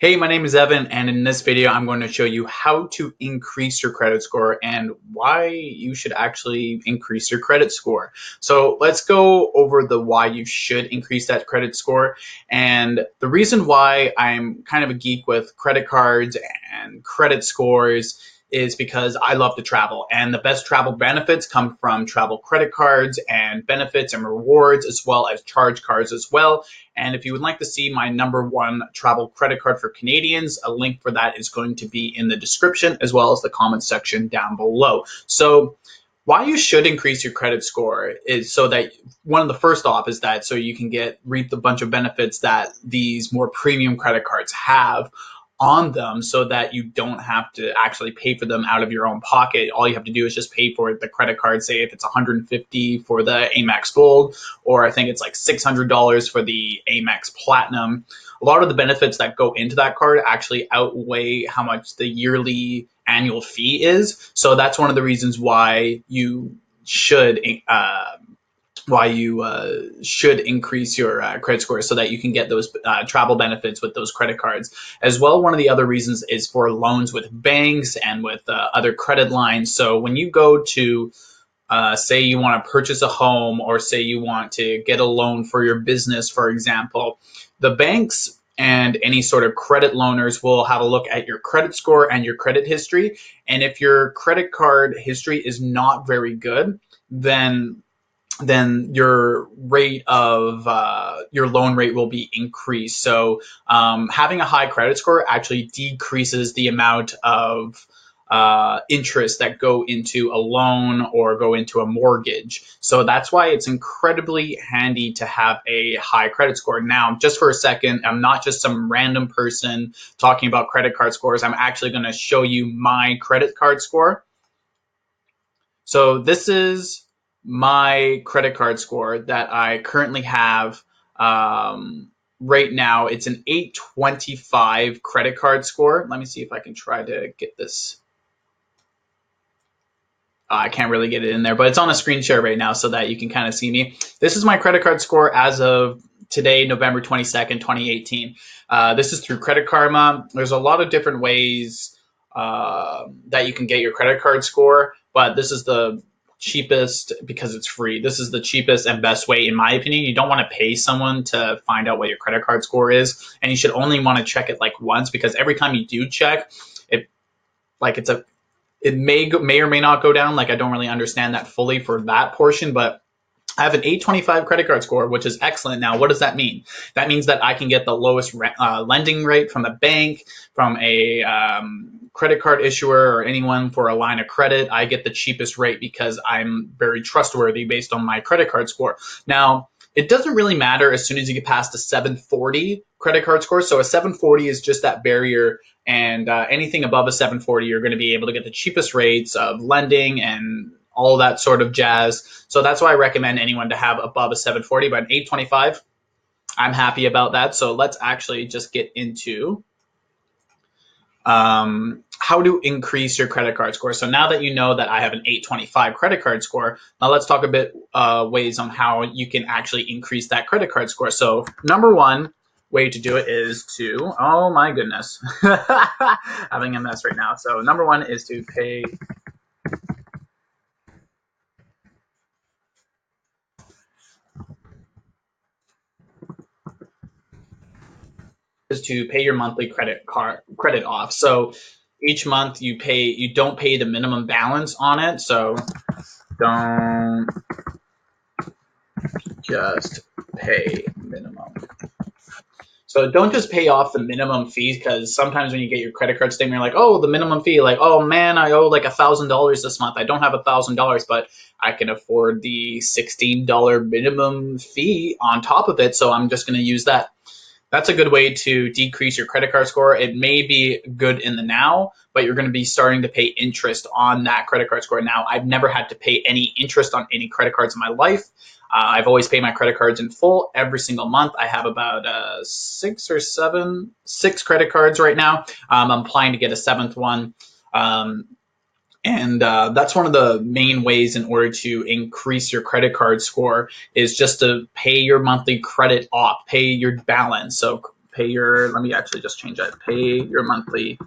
Hey, my name is Evan, and in this video, I'm going to show you how to increase your credit score and why you should actually increase your credit score. So let's go over the why you should increase that credit score. And the reason why I'm kind of a geek with credit cards and credit scores is because I love to travel, and the best travel benefits come from travel credit cards and benefits and rewards, as well as charge cards as well. And if you would like to see my #1 travel credit card for Canadians, a link for that is going to be in the description as well as the comment section down below. So why you should increase your credit score is so that one of the first off is that so you can reap the bunch of benefits that these more premium credit cards have on them, so that you don't have to actually pay for them out of your own pocket. All you have to do is just pay for the credit card. Say if it's $150 for the Amex Gold, or I think it's like $600 for the Amex Platinum. A lot of the benefits that go into that card actually outweigh how much the yearly annual fee is. So that's one of the reasons why you should should increase your credit score, so that you can get those travel benefits with those credit cards. As well, one of the other reasons is for loans with banks and with other credit lines. So when you go to say you want to purchase a home, or say you want to get a loan for your business, for example, the banks and any sort of credit loaners will have a look at your credit score and your credit history. And if your credit card history is not very good, then your rate of your loan rate will be increased. So having a high credit score actually decreases the amount of interest that go into a loan or go into a mortgage. So that's why it's incredibly handy to have a high credit score. Now, just for a second, I'm not just some random person talking about credit card scores. I'm actually going to show you my credit card score. So this is my credit card score that I currently have right now. It's an 825 credit card score. Let me see if I can try to get this. I can't really get it in there, but it's on a screen share right now so that you can kind of see me. This is my credit card score as of today, November 22nd, 2018. This is through Credit Karma. There's a lot of different ways that you can get your credit card score, but this is the cheapest because it's free. This is the cheapest and best way, in my opinion. You don't want to pay someone to find out what your credit card score is, and you should only want to check it like once, because every time you do check it, it may or may not go down. Like, I don't really understand that fully for that portion, but I have an 825 credit card score, which is excellent. Now, what does that mean? That means that I can get the lowest lending rate from a bank, from a credit card issuer, or anyone for a line of credit. I get the cheapest rate because I'm very trustworthy based on my credit card score. Now, it doesn't really matter as soon as you get past a 740 credit card score. So a 740 is just that barrier, and anything above a 740, you're going to be able to get the cheapest rates of lending and all that sort of jazz. So that's why I recommend anyone to have above a 740, but an 825, I'm happy about that. So let's actually just get into how to increase your credit card score. So now that you know that I have an 825 credit card score, now let's talk a bit ways on how you can actually increase that credit card score. So #1 way to do it is to, oh my goodness, having a mess right now. So #1 is to pay your monthly credit off. So each month you don't pay the minimum balance on it. So don't just pay minimum. So don't just pay off the minimum fees, because sometimes when you get your credit card statement, you're like, oh, the minimum fee, like, oh man, I owe like $1,000 this month. I don't have $1,000, but I can afford the $16 minimum fee on top of it, so I'm just going to use that. That's a good way to decrease your credit card score. It may be good in the now, but you're going to be starting to pay interest on that credit card score. Now, I've never had to pay any interest on any credit cards in my life. I've always paid my credit cards in full every single month. I have about six credit cards right now. I'm planning to get a 7th one. And that's one of the main ways in order to increase your credit card score, is just to pay your monthly credit off, pay your balance. So let me actually just change that. Pay your monthly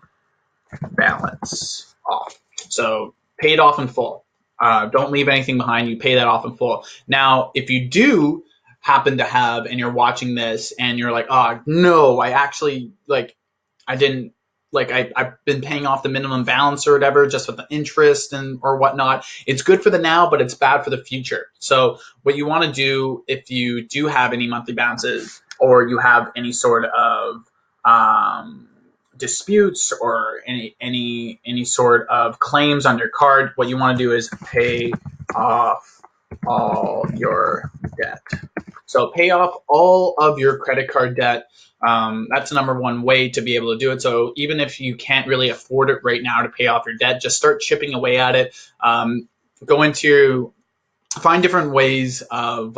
balance off. So pay it off in full. Don't leave anything behind. You pay that off in full. Now, if you do happen to have, and you're watching this and you're like, oh, no, I actually, like, I didn't, like, I've been paying off the minimum balance or whatever, just with the interest and or whatnot. It's good for the now, but it's bad for the future. So what you want to do if you do have any monthly balances, or you have any sort of disputes or any sort of claims on your card, what you want to do is pay off all your debt. So pay off all of your credit card debt. That's the number one way to be able to do it. So even if you can't really afford it right now to pay off your debt, just start chipping away at it. Find different ways of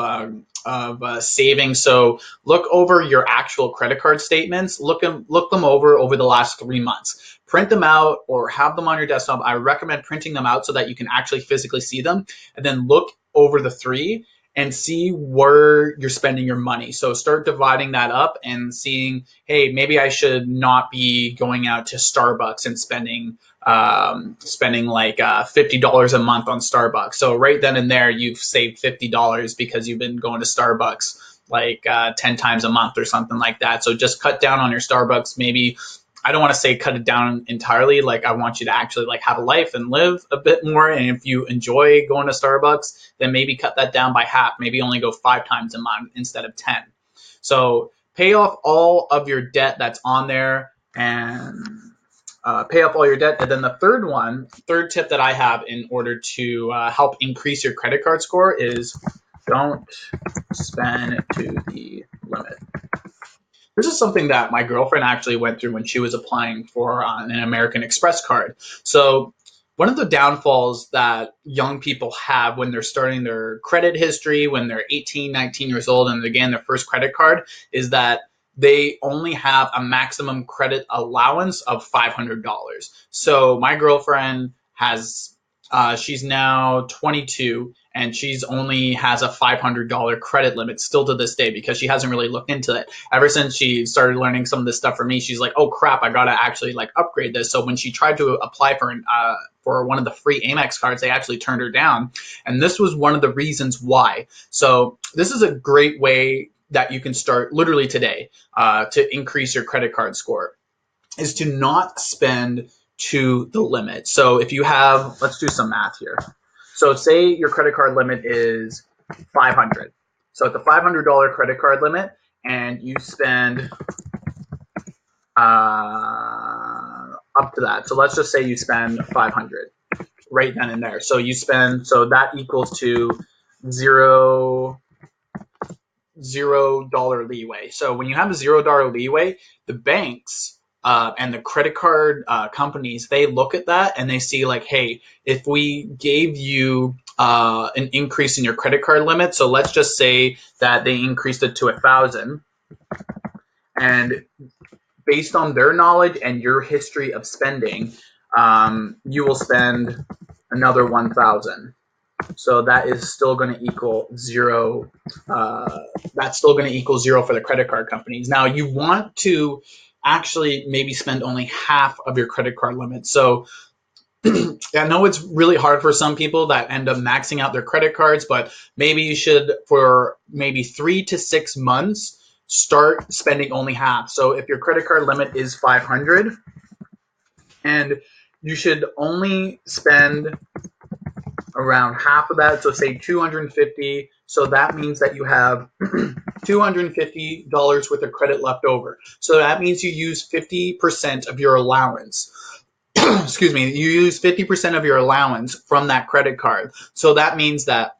saving. So look over your actual credit card statements. Look them over the last 3 months. Print them out or have them on your desktop. I recommend printing them out so that you can actually physically see them, and then look over the 3 and see where you're spending your money. So start dividing that up and seeing, hey, maybe I should not be going out to Starbucks and spending like $50 a month on Starbucks. So right then and there, you've saved $50 because you've been going to Starbucks like 10 times a month or something like that. So just cut down on your Starbucks. Maybe, I don't want to say cut it down entirely. Like, I want you to actually like have a life and live a bit more. And if you enjoy going to Starbucks, then maybe cut that down by half. Maybe only go 5 times a month instead of 10. So pay off all of your debt that's on there, and pay off all your debt. And then the third tip that I have in order to help increase your credit card score is don't spend to the limit. This is something that my girlfriend actually went through when she was applying for an American Express card. So one of the downfalls that young people have when they're starting their credit history, when they're 18, 19 years old, and they're getting their first credit card, is that they only have a maximum credit allowance of $500. So my girlfriend she's now 22, and she's only has a $500 credit limit still to this day, because she hasn't really looked into it. Ever since she started learning some of this stuff from me, she's like, oh crap, I gotta actually like upgrade this. So when she tried to apply for one of the free Amex cards, they actually turned her down. And this was one of the reasons why. So this is a great way that you can start literally today to increase your credit card score, is to not spend to the limit. So if you have, let's do some math here. So say your credit card limit is $500. So at the $500 credit card limit, and you spend up to that. So let's just say you spend $500 right then and there. So that equals to $0 leeway. So when you have a $0 leeway, the banks and the credit card companies, they look at that and they see like, hey, if we gave you an increase in your credit card limit, so let's just say that they increased it to 1,000, and based on their knowledge and your history of spending, you will spend another 1,000. So that is still going to equal zero. That's still going to equal zero for the credit card companies. Now you want to actually maybe spend only half of your credit card limit. So I know it's really hard for some people that end up maxing out their credit cards, but maybe you should, for maybe 3 to 6 months, start spending only half. So if your credit card limit is $500, and you should only spend around half of that, so say $250. So that means that you have $250 worth of credit left over. So that means you use 50% of your allowance. Excuse me, you use 50% of your allowance from that credit card. So that means that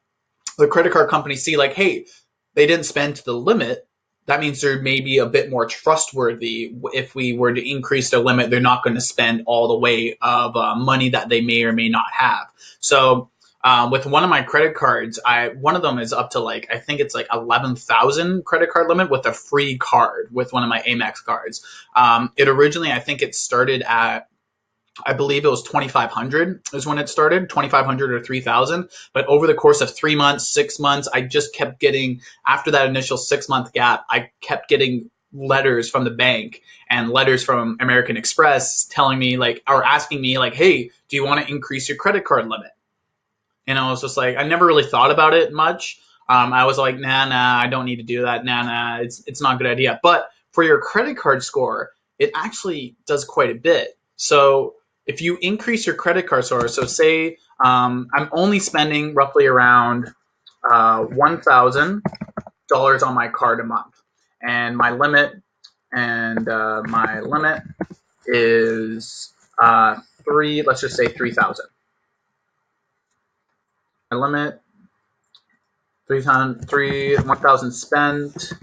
the credit card companies see like, hey, they didn't spend to the limit. That means they're maybe a bit more trustworthy. If we were to increase their limit, they're not going to spend all the way of money that they may or may not have. So with one of my credit cards, one of them is up to like, I think it's like 11,000 credit card limit with a free card with one of my Amex cards. It originally, I think it started at, I believe it was 2,500 is when it started, 2,500 or 3,000. But over the course of 3 months, 6 months, I just kept getting, after that initial 6-month gap, I kept getting letters from the bank and letters from American Express telling me like, or asking me like, hey, do you want to increase your credit card limit? And I was just like, I never really thought about it much. I was like, nah, I don't need to do that. Nah, it's not a good idea. But for your credit card score, it actually does quite a bit. So if you increase your credit card score, so say I'm only spending roughly around $1,000 on my card a month, and my limit is three. Let's just say 3,000. My limit 1,000 spent,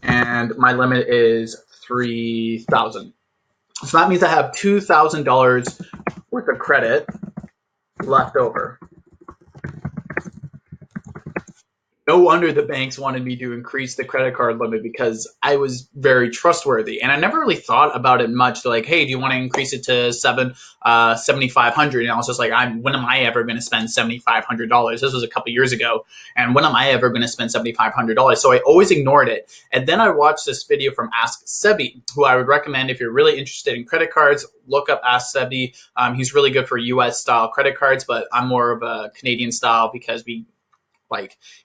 and my limit is 3,000. So that means I have $2,000 worth of credit left over. No wonder the banks wanted me to increase the credit card limit, because I was very trustworthy, and I never really thought about it much. They're like, "Hey, do you want to increase it to 7,500?" And I was just like, "When am I ever going to spend $7,500?" This was a couple years ago, and when am I ever going to spend $7,500? So I always ignored it. And then I watched this video from Ask Sebi, who I would recommend if you're really interested in credit cards. Look up Ask Sebi. He's really good for U.S. style credit cards, but I'm more of a Canadian style because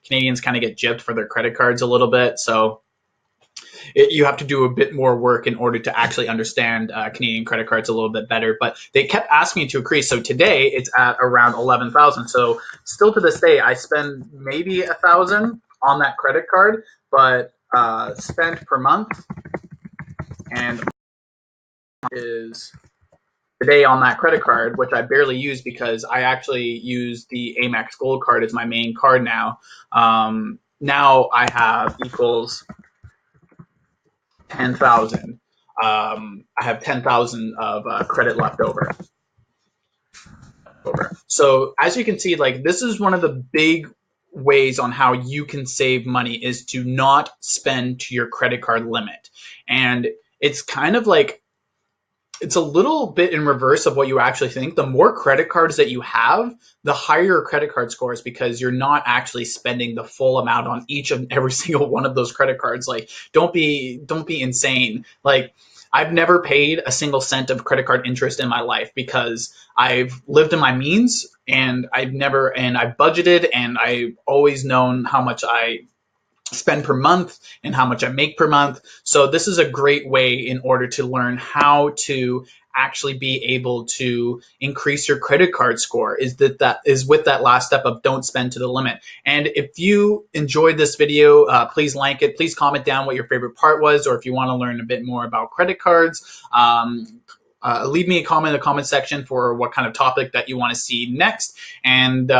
Canadians kind of get gypped for their credit cards a little bit. So you have to do a bit more work in order to actually understand Canadian credit cards a little bit better. But they kept asking me to increase. So today it's at around 11,000. So still to this day, I spend maybe 1,000 on that credit card, but spent per month and is today on that credit card, which I barely use because I actually use the Amex Gold card as my main card now. Now I have equals 10,000. I have 10,000 of credit left over. So as you can see, like, this is one of the big ways on how you can save money, is to not spend to your credit card limit. And it's kind of like, it's a little bit in reverse of what you actually think. The more credit cards that you have, the higher your credit card scores, because you're not actually spending the full amount on each and every single one of those credit cards. Like, don't be insane. Like, I've never paid a single cent of credit card interest in my life because I've lived in my means, and I've budgeted, and I've always known how much I spend per month and how much I make per month. So this is a great way in order to learn how to actually be able to increase your credit card score, is with that last step of don't spend to the limit. And if you enjoyed this video, please like it. Please comment down what your favorite part was, or if you want to learn a bit more about credit cards. Leave me a comment in the comment section for what kind of topic that you want to see next. And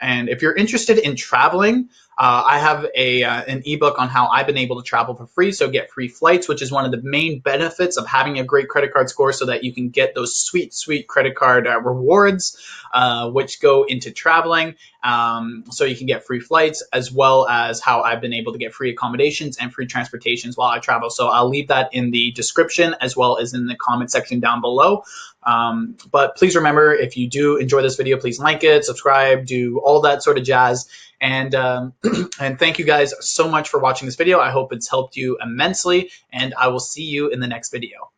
if you're interested in traveling, I have an ebook on how I've been able to travel for free. So get free flights, which is one of the main benefits of having a great credit card score, so that you can get those sweet credit card rewards, which go into traveling. So you can get free flights, as well as how I've been able to get free accommodations and free transportations while I travel. So I'll leave that in the description, as well as in the comment section down below. But please remember, if you do enjoy this video, please like it, subscribe, do all that sort of jazz. And and thank you guys so much for watching this video. I hope it's helped you immensely, and I will see you in the next video.